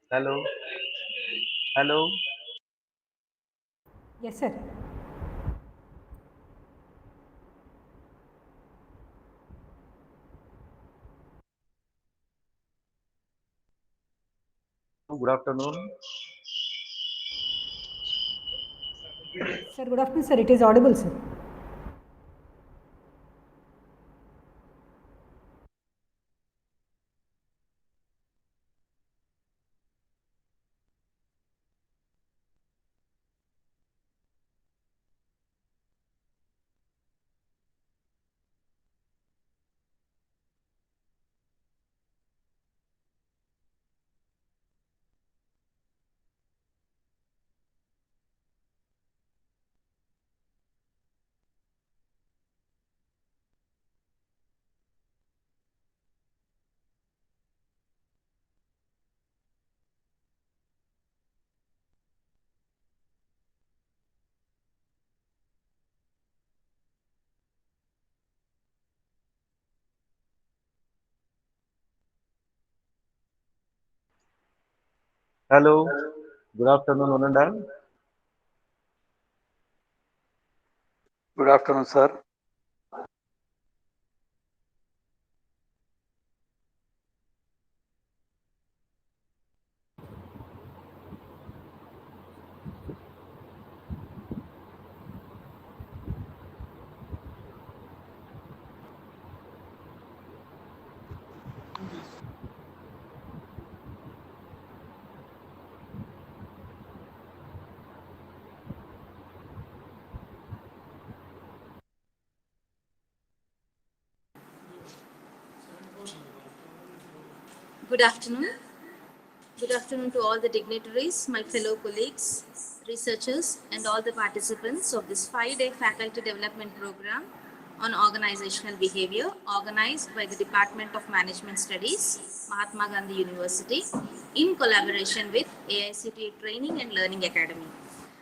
Hello, hello. Yes, sir. Good afternoon. Sir, good afternoon, sir. It is audible, sir. Hello. Good afternoon, Ananda. Good afternoon, sir. Good afternoon. Good afternoon to all the dignitaries, my fellow colleagues, researchers, and all the participants of this 5-day faculty development program on organizational behavior organized by the Department of Management Studies, Mahatma Gandhi University, in collaboration with AICTE Training and Learning Academy.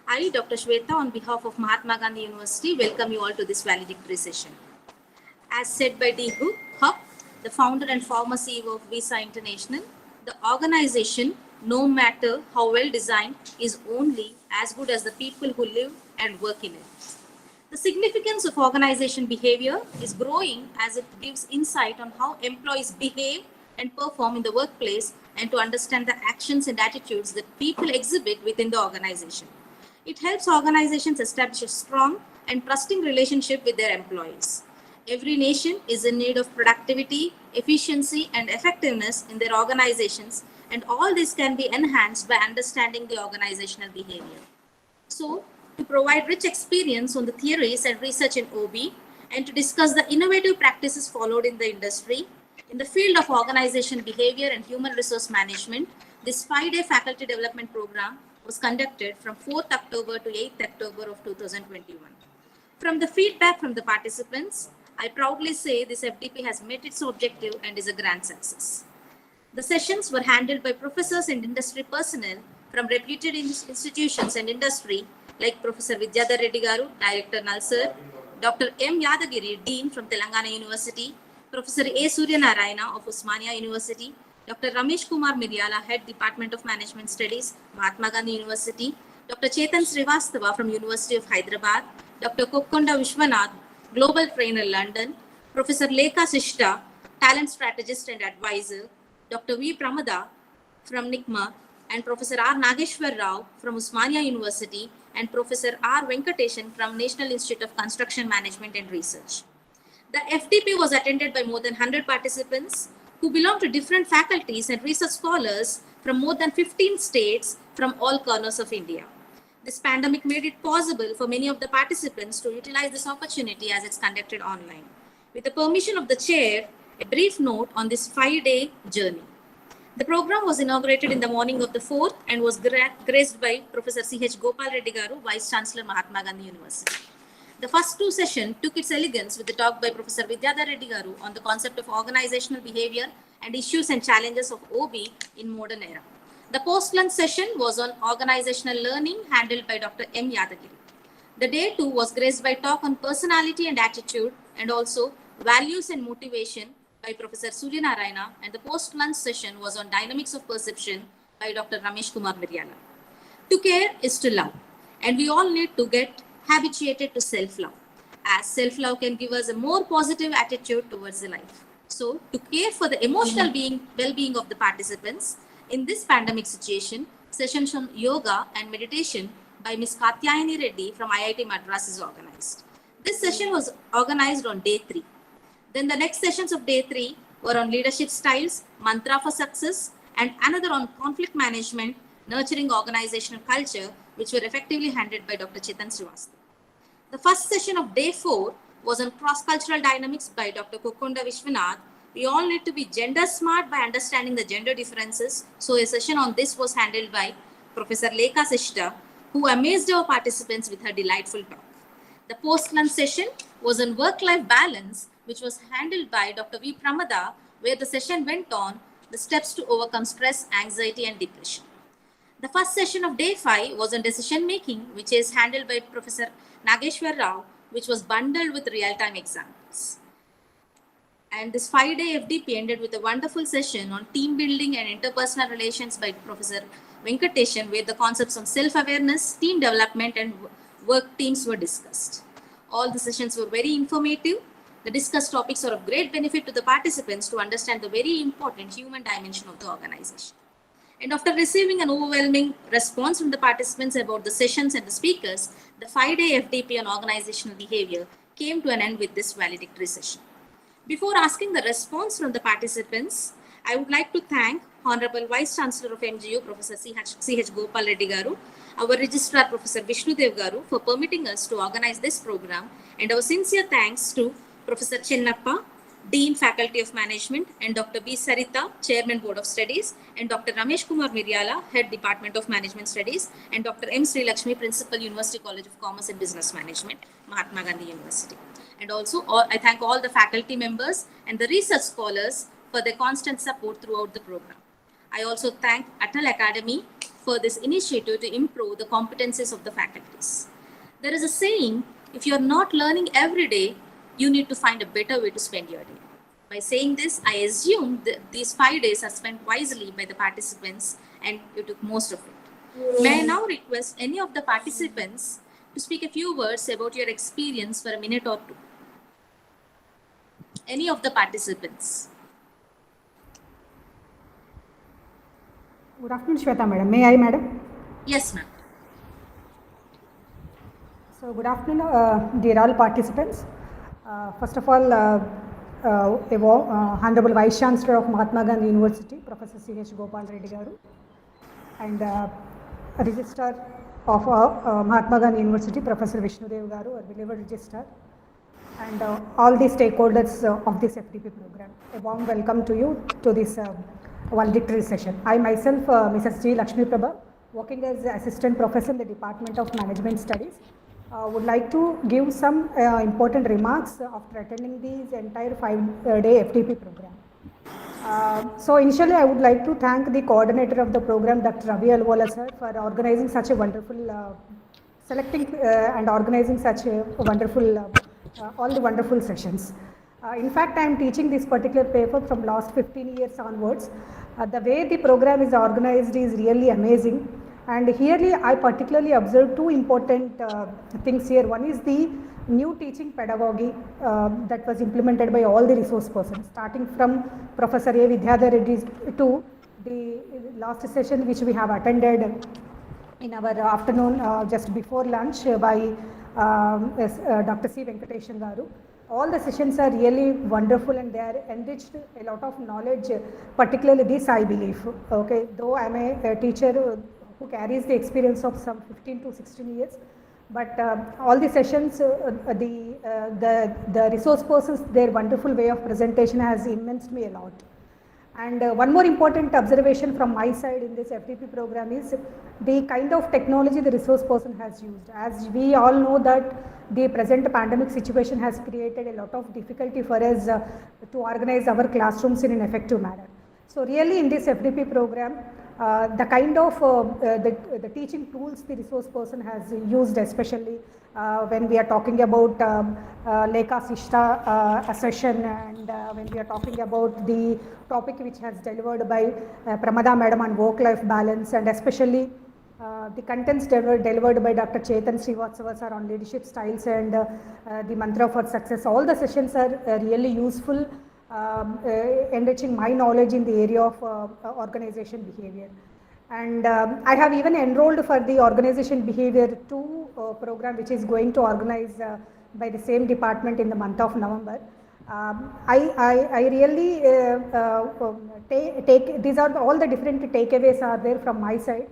I, Dr. Shweta, on behalf of Mahatma Gandhi University, welcome you all to this valedictory session. As said by D. Huck, the founder and former CEO of Visa International, the organization, no matter how well designed, is only as good as the people who live and work in it. The significance of organization behavior is growing as it gives insight on how employees behave and perform in the workplace and to understand the actions and attitudes that people exhibit within the organization. It helps organizations establish a strong and trusting relationship with their employees. Every nation is in need of productivity, efficiency, and effectiveness in their organizations, and all this can be enhanced by understanding the organizational behavior. So, to provide rich experience on the theories and research in OB, and to discuss the innovative practices followed in the industry, in the field of organization behavior and human resource management, this 5-day faculty development program was conducted from 4th October to 8th October of 2021. From the feedback from the participants, I proudly say this FDP has met its objective and is a grand success. The sessions were handled by professors and industry personnel from reputed institutions and industry like Professor Vidyadhar Reddy Garu, Director Nalsar, Dr. M. Yadagiri, Dean from Telangana University, Professor A. Surya Narayana of Osmania University, Dr. Ramesh Kumar Miryala, Head Department of Management Studies, Mahatma Gandhi University, Dr. Chetan Srivastava from University of Hyderabad, Dr. Kokkonda Vishwanath, Global Trainer London, Professor Lekha Sishta, Talent Strategist and Advisor, Dr. V. Pramada from NICMA, and Professor R. Nageshwar Rao from Usmania University, and Professor R. Venkateshan from National Institute of Construction Management and Research. The FDP was attended by more than 100 participants who belong to different faculties and research scholars from more than 15 states from all corners of India. This pandemic made it possible for many of the participants to utilize this opportunity as it's conducted online. With the permission of the chair, a brief note on this 5-day journey. The program was inaugurated in the morning of the 4th and was graced by Professor C.H. Gopal Reddy Garu, Vice Chancellor, Mahatma Gandhi University. The first two sessions took its elegance with the talk by Professor Vidyadhar Reddy Garu on the concept of organizational behavior and issues and challenges of OB in modern era. The post-lunch session was on organizational learning handled by Dr. M. Yadagiri. The day 2 was graced by talk on personality and attitude and also values and motivation by Professor Surya Narayana, and the post-lunch session was on dynamics of perception by Dr. Ramesh Kumar Miryala. To care is to love, and we all need to get habituated to self-love, as self-love can give us a more positive attitude towards the life. So, to care for the emotional well-being of the participants in this pandemic situation, sessions on yoga and meditation by Ms. Katyayani Reddy from IIT Madras is organized. This session was organized on day 3. Then the next sessions of day 3 were on leadership styles, mantra for success, and another on conflict management, nurturing organizational culture, which were effectively handled by Dr. Chetan Srivastava. The first session of day 4 was on cross-cultural dynamics by Dr. Kokonda Vishwanath. We all need to be gender smart by understanding the gender differences. So a session on this was handled by Professor Lekha Sishta, who amazed our participants with her delightful talk. The post-lunch session was on work-life balance, which was handled by Dr. V. Pramada, where the session went on the steps to overcome stress, anxiety, and depression. The first session of day 5 was on decision making, which is handled by Professor Nageshwar Rao, which was bundled with real-time examples. And this 5-day FDP ended with a wonderful session on team building and interpersonal relations by Professor Venkateshan, where the concepts on self-awareness, team development, and work teams were discussed. All the sessions were very informative. The discussed topics are of great benefit to the participants to understand the very important human dimension of the organization. And after receiving an overwhelming response from the participants about the sessions and the speakers, the 5-day FDP on organizational behavior came to an end with this valedictory session. Before asking the response from the participants, I would like to thank Honorable Vice Chancellor of MGU, Professor C.H. Gopal Reddy Garu, our Registrar, Professor Vishnu Dev Garu, for permitting us to organize this program, and our sincere thanks to Professor Chennappa, Dean Faculty of Management, and Dr. B. Sarita, Chairman Board of Studies, and Dr. Ramesh Kumar Miryala, Head Department of Management Studies, and Dr. M. Sri Lakshmi, Principal, University College of Commerce and Business Management, Mahatma Gandhi University. And also, I thank all the faculty members and the research scholars for their constant support throughout the program. I also thank Atal Academy for this initiative to improve the competencies of the faculties. There is a saying, if you are not learning every day, you need to find a better way to spend your day. By saying this, I assume that these 5 days are spent wisely by the participants and you took most of it. May I now request any of the participants to speak a few words about your experience for a minute or two. Any of the participants. Good afternoon, Shweta madam. May I, madam? Yes, ma'am. So, good afternoon, dear all participants. First of all, Honorable Vice Chancellor of Mahatma Gandhi University, Professor C.H. Gopal Reddy Garu, and Registrar of Mahatma Gandhi University, Professor Vishnu Dev Garu, our beloved Registrar, and all the stakeholders of this FDP program. A warm welcome to you to this valedictory session. I myself, Mrs. G. Lakshmi Prabha, working as Assistant Professor in the Department of Management Studies, would like to give some important remarks after attending this entire 5-day FDP program. So initially I would like to thank the coordinator of the program, Dr. Ravi Alwala sir, for organizing such a wonderful, selecting and organizing such a wonderful, all the wonderful sessions. In fact, I am teaching this particular paper from last 15 years onwards. The way the program is organized is really amazing. And here I particularly observed two important things here. One is the new teaching pedagogy that was implemented by all the resource persons, starting from Professor A. Vidyadhar Reddy to the last session which we have attended in our afternoon just before lunch by Dr. C. Venkateshan Garu. All the sessions are really wonderful and they are enriched a lot of knowledge, particularly this I believe. Okay, though I am a teacher who carries the experience of some 15 to 16 years, but all the sessions, the resource persons, their wonderful way of presentation has immersed me a lot. And one more important observation from my side in this FDP program is the kind of technology the resource person has used. As we all know that the present pandemic situation has created a lot of difficulty for us to organize our classrooms in an effective manner. So really in this FDP program, the kind of the teaching tools the resource person has used, especially when we are talking about Lekha Sishta session, and when we are talking about the topic which has delivered by Pramada Madam on work-life balance, and especially the contents delivered by Dr. Chetan Srivastava sir on leadership styles and the mantra for success. All the sessions are really useful, enriching my knowledge in the area of organization behavior. And I have even enrolled for the organization behavior 2 program, which is going to organize by the same department in the month of November. I really take these are all the different takeaways are there from my side.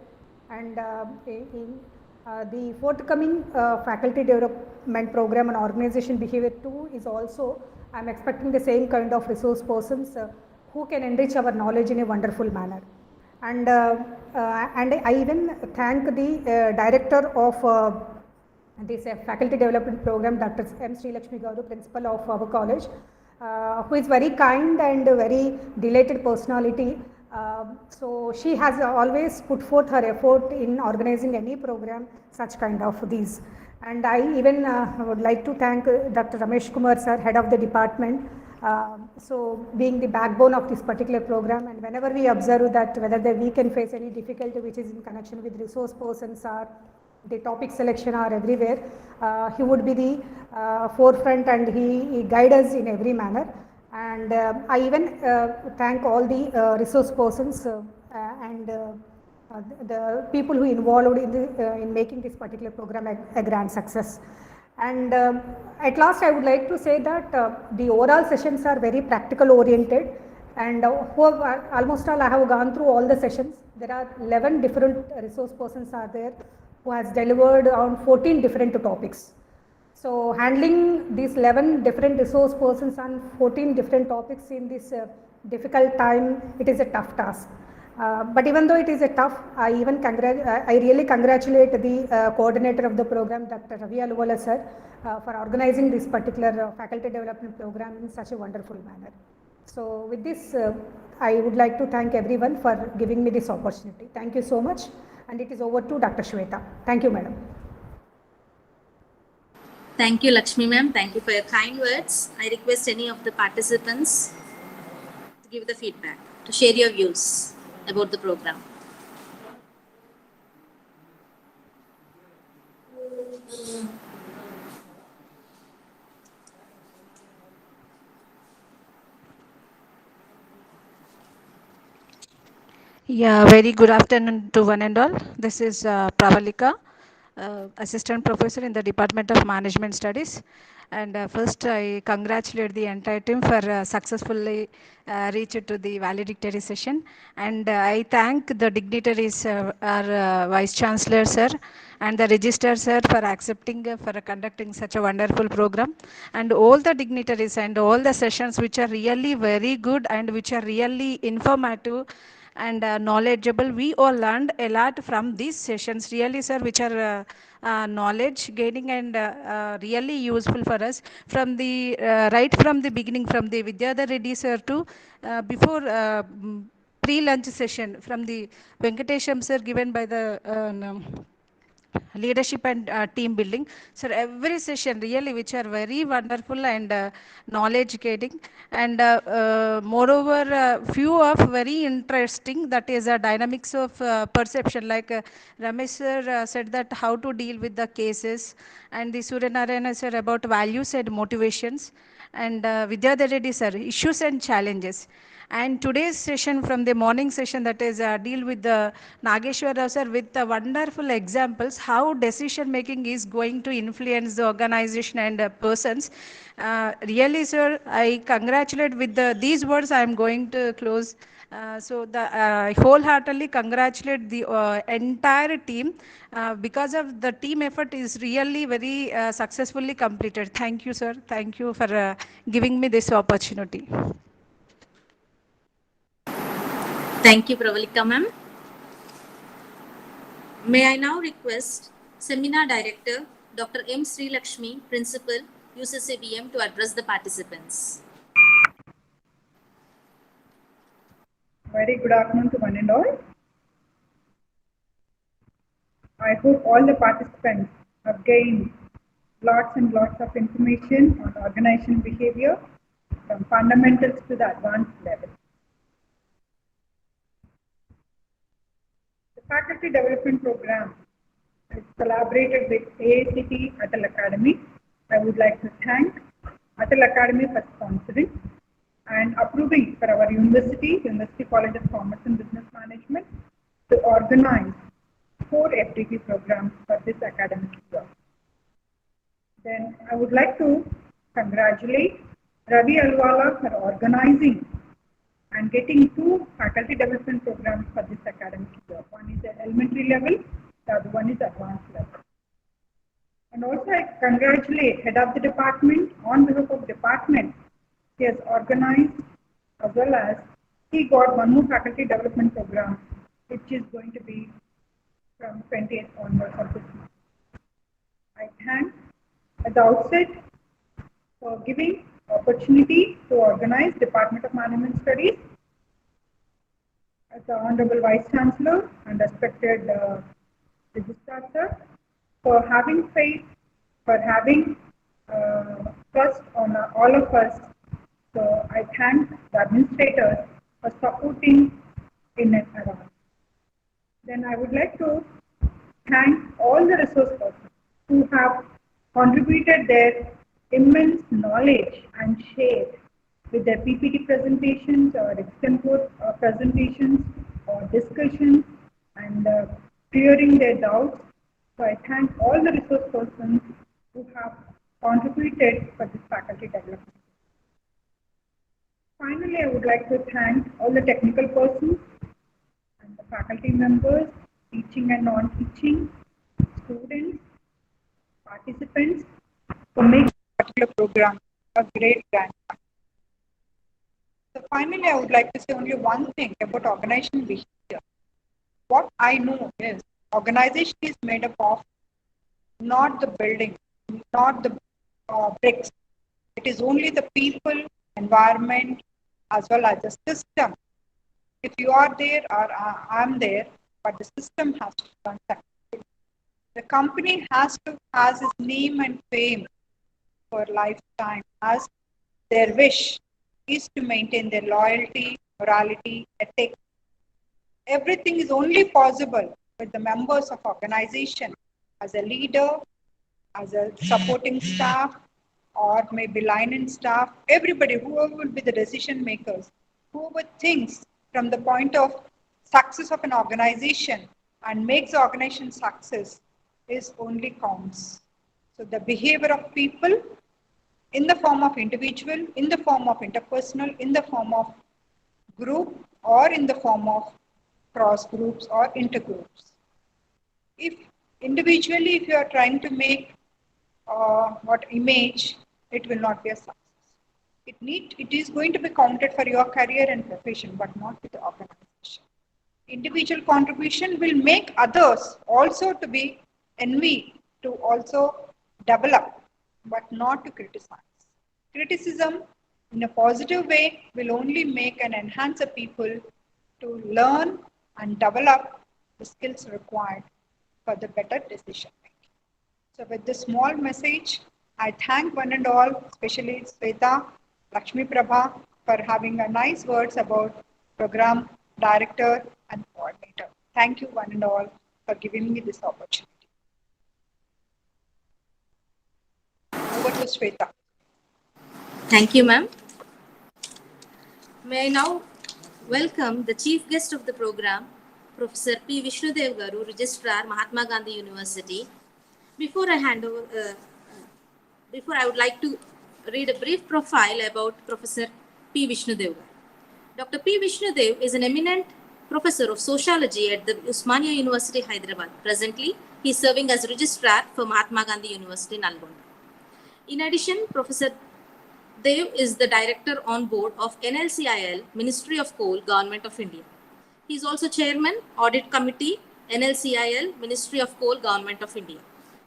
And in the forthcoming faculty development program and organization behavior 2 is also, I am expecting the same kind of resource persons who can enrich our knowledge in a wonderful manner. And I even thank the director of this faculty development program, Dr. M. Sri Lakshmi Garu, principal of our college, who is very kind and very delighted personality. So she has always put forth her effort in organizing any program such kind of these. And I even would like to thank Dr. Ramesh Kumar sir, head of the department, so being the backbone of this particular program. And whenever we observe that whether we can face any difficulty which is in connection with resource persons or the topic selection or everywhere, he would be the forefront, and he guides us in every manner. And I even thank all the resource persons and the people who involved in making this particular program a grand success. And at last I would like to say that the overall sessions are very practical oriented, and almost all I have gone through all the sessions. There are 11 different resource persons are there who has delivered on 14 different topics. So handling these 11 different resource persons on 14 different topics in this difficult time, it is a tough task. But even though it is a tough, I really congratulate the coordinator of the program, Dr. Ravi Aluvala sir, for organizing this particular faculty development program in such a wonderful manner. So with this, I would like to thank everyone for giving me this opportunity. Thank you so much, and it is over to Dr. Shweta. Thank you, madam. Thank you, Lakshmi ma'am. Thank you for your kind words. I request any of the participants to give the feedback, to share your views about the program. Yeah, very good afternoon to one and all. This is Pravalika, Assistant Professor in the Department of Management Studies. And first, I congratulate the entire team for successfully reached to the valedictory session. And I thank the dignitaries, our Vice Chancellor sir, and the Registrar sir for accepting, for conducting such a wonderful program. And all the dignitaries and all the sessions which are really very good and which are really informative and knowledgeable. We all learned a lot from these sessions, really sir, which are knowledge gaining and really useful for us from the right from the beginning, from the Vidyadhar Reddy sir to before pre-lunch session from the Venkatesham sir given by the leadership and team building. So every session really which are very wonderful and knowledge getting, and moreover few of very interesting, that is dynamics of perception, like Ramesh sir said that how to deal with the cases, and the Surya Narayana sir about values and motivations, and Vidyadhar Reddy sir issues and challenges. And today's session from the morning session, that is deal with the Nageshwar Rao sir with the wonderful examples how decision making is going to influence the organization and persons. Really sir, I congratulate with these words I am going to close. So I wholeheartedly congratulate the entire team because of the team effort is really very successfully completed. Thank you sir. Thank you for giving me this opportunity. Thank you, Pravalika ma'am. May I now request Seminar Director, Dr. M. Sri Lakshmi, Principal, UCCBM, to address the participants. Very good afternoon to one and all. hope all the participants have gained lots and lots of information on organization behavior from fundamentals to the advanced level. The faculty development program is collaborated with AICTE Atal Academy. I would like to thank Atal Academy for sponsoring and approving for our University College of Commerce and Business Management to organize 4 FDP programs for this academic year. Then I would like to congratulate Ravi Alwala for organizing and getting 2 faculty development programs for this academic year. One is the elementary level, the other one is advanced level. And also I congratulate head of the department on behalf of department. He has organized as well as he got one more faculty development program which is going to be from 20th onwards of this month. I thank at the outset for giving opportunity to organize Department of Management Studies as the Honorable Vice Chancellor and respected Registrar Sir for having faith, for having trust on all of us. So I thank the administrators for supporting in and around. Then I would like to thank all the resource persons who have contributed their immense knowledge and shared with their PPT presentations or extempore presentations or discussions and clearing their doubts. So I thank all the resource persons who have contributed for this faculty development. Finally, I would like to thank all the technical persons and the faculty members, teaching and non-teaching, students, participants, for making this particular program a great grand. So finally, I would like to say only one thing about organization behavior. What I know is organization is made up of not the building, not the bricks. It is only the people, environment, as well as the system. If you are there or I'm there, but the system has to run successfully. The company has its name and fame for lifetime, as their wish is to maintain their loyalty, morality, ethics. Everything is only possible with the members of organization as a leader, as a supporting staff, or maybe line and staff, everybody, whoever will be the decision makers, whoever thinks from the point of success of an organization and makes the organization success is only counts. So the behavior of people in the form of individual, in the form of interpersonal, in the form of group, or in the form of cross groups or intergroups. If individually, if you are trying to make what image, it will not be a success. It is going to be counted for your career and profession, but not with the organization. Individual contribution will make others also to be envy, to also develop, but not to criticize. Criticism in a positive way will only make and enhance the people to learn and develop the skills required for the better decision making. So with this small message, I thank one and all, especially Sweta, Lakshmi Prabha, for having a nice words about program director and coordinator. Thank you one and all for giving me this opportunity. Over to Sweta. Thank you, ma'am. May I now welcome the chief guest of the program, Professor P. Vishnudev Garu, Registrar, Mahatma Gandhi University. Before I hand over, I would like to read a brief profile about Professor P. Vishnudev. Dr. P. Vishnudev is an eminent professor of sociology at the Osmania University, Hyderabad. Presently, he is serving as registrar for Mahatma Gandhi University, Nalgonda. In addition, Professor Dev is the director on board of NLCIL, Ministry of Coal, Government of India. He is also chairman, Audit Committee, NLCIL, Ministry of Coal, Government of India.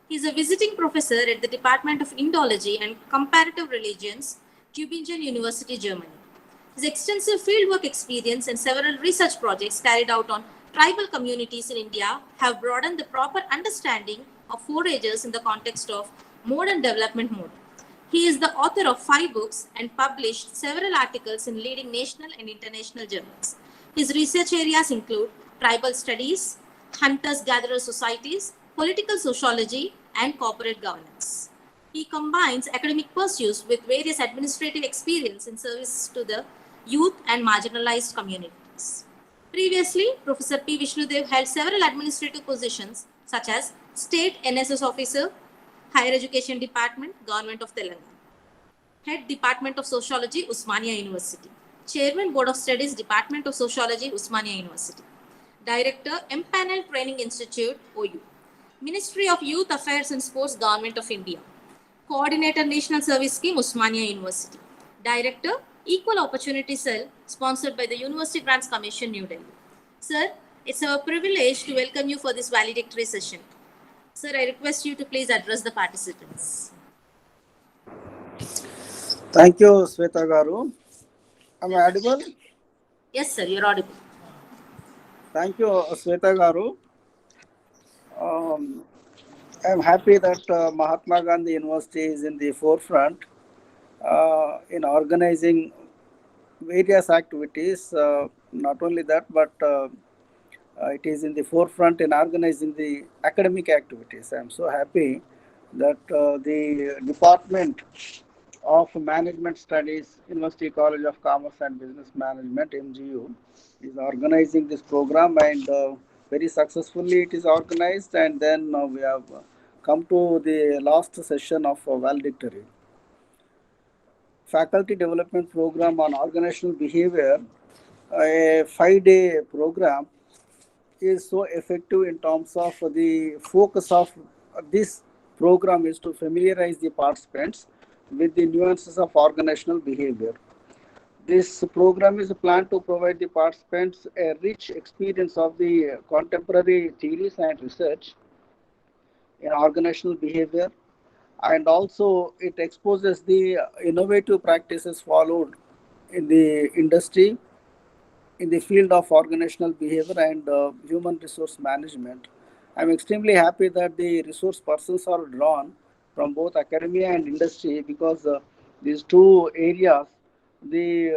He is a visiting professor at the Department of Indology and Comparative Religions, Tübingen University, Germany. His extensive fieldwork experience and several research projects carried out on tribal communities in India have broadened the proper understanding of foragers in the context of modern development mode. He is the author of 5 books and published several articles in leading national and international journals. His research areas include tribal studies, hunters-gatherer societies, political sociology, and corporate governance. He combines academic pursuits with various administrative experience in service to the youth and marginalized communities. Previously, Professor P. Vishnudev held several administrative positions such as State NSS Officer, Higher Education Department, Government of Telangana. Head Department of Sociology, Usmania University. Chairman Board of Studies, Department of Sociology, Usmania University. Director, Empanel Training Institute, OU. Ministry of Youth Affairs and Sports, Government of India. Coordinator, National Service Scheme, Usmania University. Director, Equal Opportunity Cell, sponsored by the University Grants Commission, New Delhi. Sir, it's our privilege to welcome you for this valedictory session. Sir, I request you to please address the participants. Thank you, Sweta Garu. Am I audible? Yes, sir, you're audible. Thank you, Sweta Garu. I'm happy that Mahatma Gandhi University is in the forefront in organizing various activities. Not only that, but it is in the forefront in organizing the academic activities. I'm so happy that the Department of Management Studies, University College of Commerce and Business Management, MGU, is organizing this program, and very successfully it is organized, and then we have come to the last session of valedictory. Faculty Development Program on Organizational Behavior, a 5-day program, is so effective in terms of the focus of this program is to familiarize the participants with the nuances of organizational behavior. This program is planned to provide the participants a rich experience of the contemporary theories and research in organizational behavior, and also it exposes the innovative practices followed in the industry in the field of organizational behavior and human resource management. I'm extremely happy that the resource persons are drawn from both academia and industry, because these two areas, the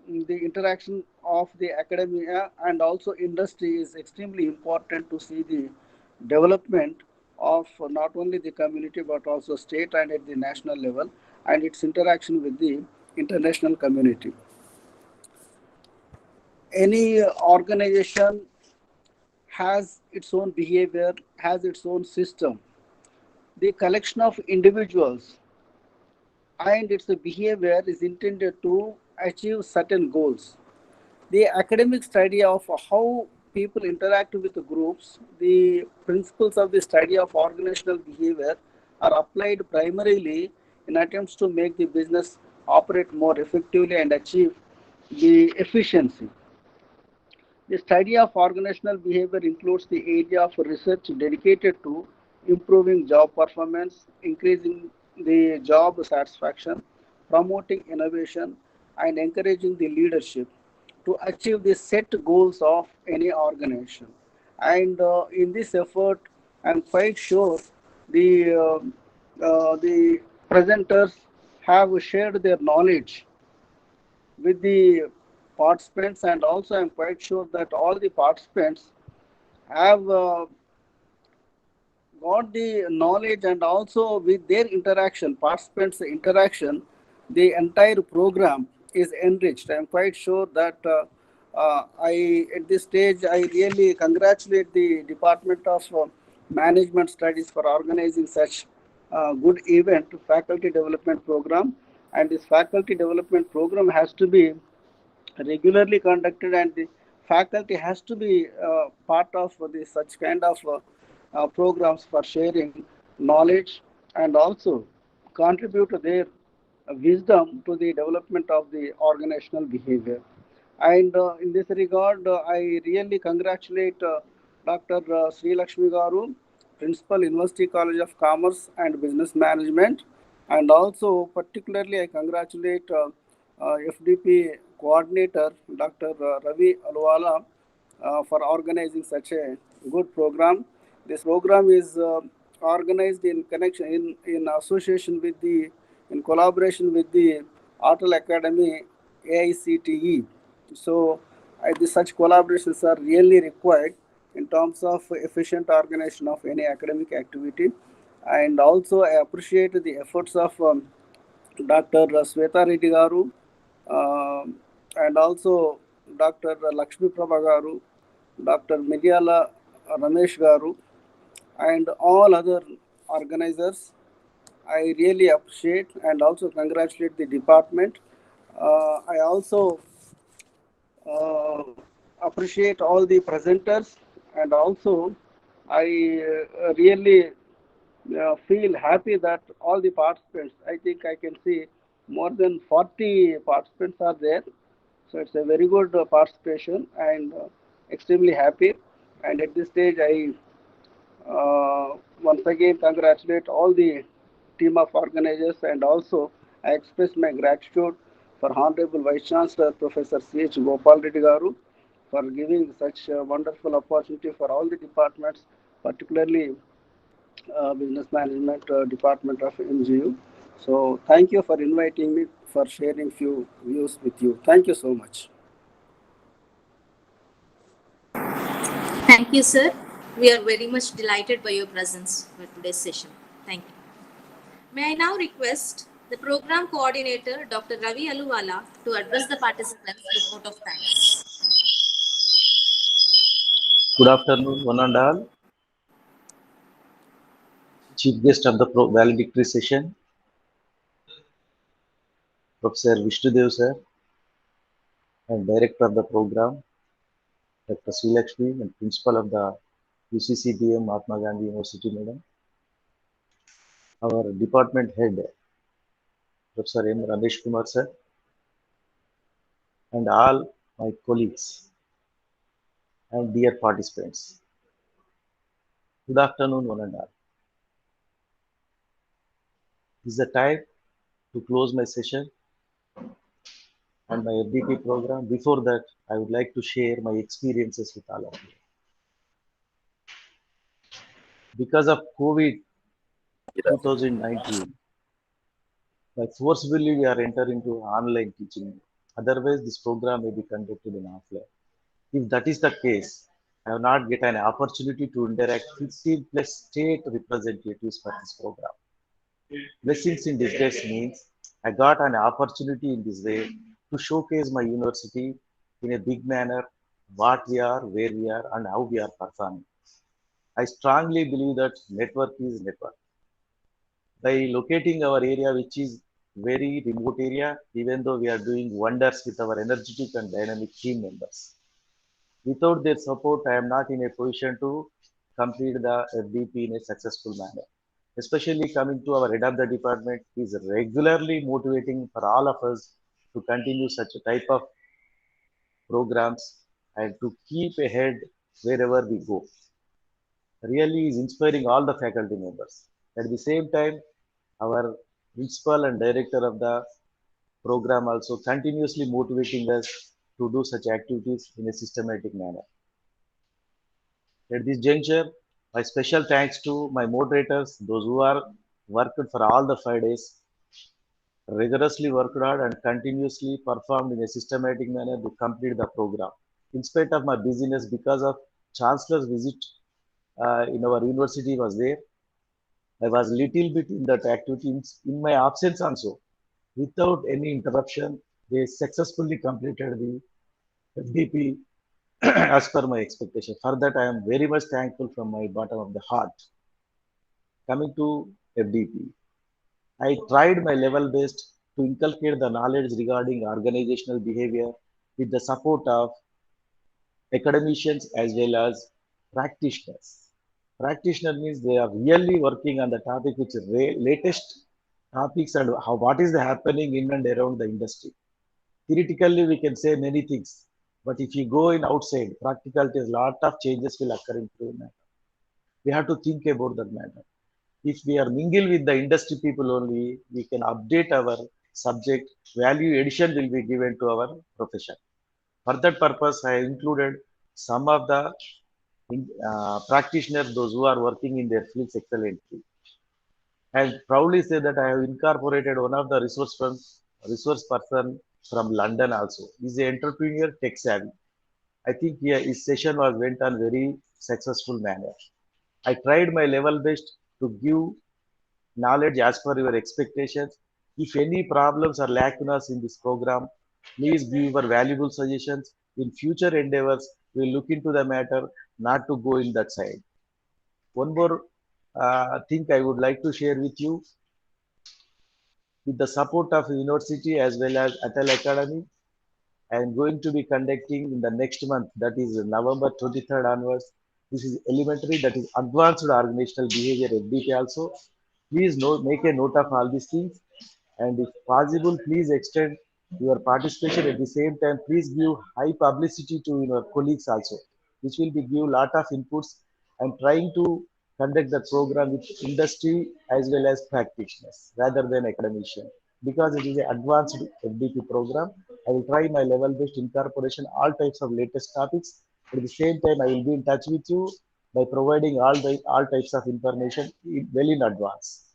interaction of the academia and also industry is extremely important to see the development of not only the community but also state and at the national level, and its interaction with the international community. Any organization has its own behavior, has its own system. The collection of individuals and its behavior is intended to achieve certain goals. The academic study of how people interact with the groups, the principles of the study of organizational behavior are applied primarily in attempts to make the business operate more effectively and achieve the efficiency. The study of organizational behavior includes the area of research dedicated to improving job performance, increasing the job satisfaction, promoting innovation, and encouraging the leadership to achieve the set goals of any organization. And in this effort, I'm quite sure the presenters have shared their knowledge with the participants, and also I'm quite sure that all the participants have got the knowledge, and also with their interaction, participants' interaction, the entire program is enriched. I'm quite sure that at this stage, I really congratulate the Department of Management Studies for organizing such good event, faculty development program. And this faculty development program has to be regularly conducted, and the faculty has to be part of such kind of programs for sharing knowledge and also contribute their wisdom to the development of the organizational behavior. And in this regard, I really congratulate Dr. Sri Lakshmi Garu, Principal, University College of Commerce and Business Management, and also particularly I congratulate FDP Coordinator Dr. Ravi Alwala for organizing such a good program. This program is organized in connection, in association with the, in collaboration with the Atal Academy AICTE. So such collaborations are really required in terms of efficient organization of any academic activity. And also I appreciate the efforts of Dr. Sweta Reddy Garu, and also Dr. Lakshmi Prabha Garu, Dr. Midyala Ramesh Garu, and all other organizers. I really appreciate and also congratulate the department. I also uh, appreciate all the presenters, and also I really feel happy that all the participants, I think I can see more than 40 participants are there. So it's a very good participation, and extremely happy. And at this stage, I once again congratulate all the team of organizers, and also I express my gratitude for Honorable Vice Chancellor Professor C.H. Gopal Reddy Garu for giving such a wonderful opportunity for all the departments, particularly business management department of MGU. So thank you for inviting me for sharing few views with you. Thank you so much. Thank you, sir. We are very much delighted by your presence for today's session. Thank you. May I now request the program coordinator, Dr. Ravi Aluwala, to address the participants with vote of thanks. Good afternoon, one and all. Chief guest of the valedictory session, Professor Vishnudev sir, and director of the program, Dr. Sri Lakshmi, and principal of the UCCBM Mahatma Gandhi University, madam. Our department head, Professor M. Ramesh Kumar sir, and all my colleagues and dear participants. Good afternoon, one and all. This is the time to close my session and my FDP program. Before that, I would like to share my experiences with all of you. Because of COVID 2019, by forcibly we are entering into online teaching. Otherwise, this program may be conducted in offline. If that is the case, I have not get an opportunity to interact 15 plus state representatives for this program. Blessings in disguise means I got an opportunity in this way to showcase my university in a big manner, what we are, where we are, and how we are performing. I strongly believe that network is network. By locating our area, which is very remote area, even though we are doing wonders with our energetic and dynamic team members. Without their support, I am not in a position to complete the FDP in a successful manner. Especially coming to our head of the department, he is regularly motivating for all of us to continue such a type of programs and to keep ahead wherever we go. Really is inspiring all the faculty members. At the same time, our principal and director of the program also continuously motivating us to do such activities in a systematic manner. At this juncture, my special thanks to my moderators, those who are worked for all the 5 days, rigorously worked hard and continuously performed in a systematic manner to complete the program. In spite of my busyness, because of Chancellor's visit in our university was there, I was little bit in that activity in my absence also. Without any interruption, they successfully completed the FDP as per my expectation. For that, I am very much thankful from my bottom of the heart. Coming to FDP, I tried my level best to inculcate the knowledge regarding organizational behavior with the support of academicians as well as practitioners. Practitioner means they are really working on the topic which is latest topics and what is happening in and around the industry. Theoretically, we can say many things, but if you go in outside, practicality, a lot of changes will occur in the matter. We have to think about that matter. If we are mingle with the industry people only, we can update our subject, value addition will be given to our profession. For that purpose, I included some of the practitioners, those who are working in their fields excellently. And proudly say that I have incorporated one of the resource person from London also. He's an entrepreneur, tech savvy. I think his session was went on very successful manner. I tried my level best to give knowledge as per your expectations. If any problems or lacunas in this program, please give your valuable suggestions. In future endeavors, we'll look into the matter, not to go in that side. One more thing I would like to share with you. With the support of university as well as Atal Academy, I am going to be conducting in the next month, that is November 23rd onwards. This is elementary, that is advanced organizational behavior FDP also. Please make a note of all these things. And if possible, please extend your participation. At the same time, please give high publicity to your colleagues also, which will be give lot of inputs and trying to conduct the program with industry as well as practitioners rather than academician. Because it is an advanced FDP program, I will try my level best incorporation all types of latest topics. At the same time, I will be in touch with you by providing all types of information well in advance.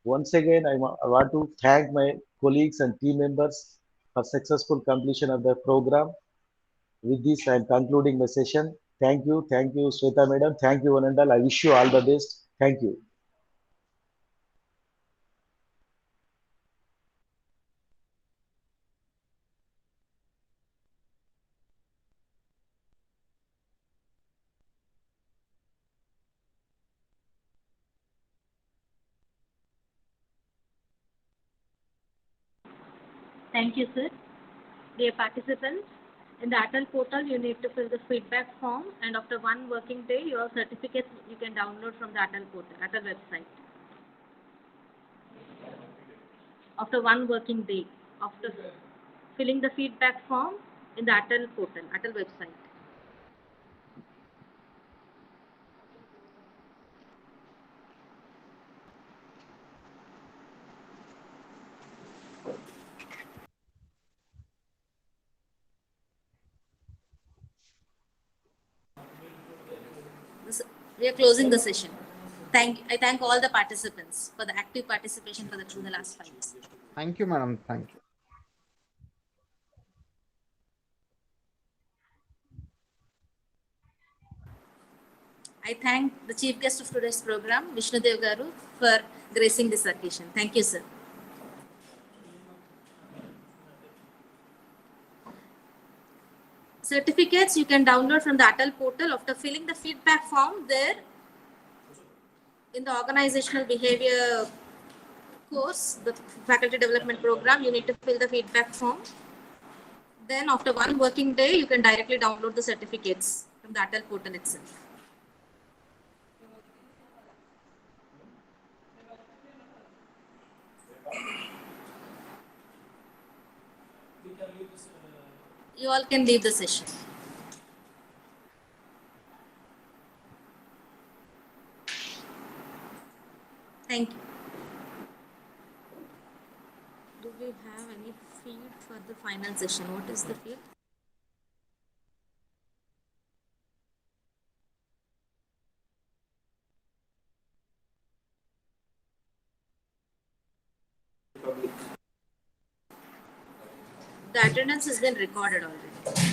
Once again, I want to thank my colleagues and team members for successful completion of the program. With this, I am concluding my session. Thank you, Shweta Madam. Thank you, one and all. I wish you all the best. Thank you. Thank you, sir. Dear participants, in the Atal portal, you need to fill the feedback form, and after one working day, your certificates you can download from the Atal portal, Atal website. After one working day, after filling the feedback form in the Atal portal, Atal website. We are closing the session. I thank all the participants for the active participation through the last 5 years. Thank you, madam. Thank you. I thank the chief guest of today's program, Vishnudev Garu, for gracing this occasion. Thank you, sir. Certificates you can download from the Atal portal after filling the feedback form there in the organizational behavior course, the faculty development program. You need to fill the feedback form. Then after one working day, you can directly download the certificates from the Atal portal itself. You all can leave the session. Thank you. Do we have any field for the final session? What is the field? The attendance has been recorded already.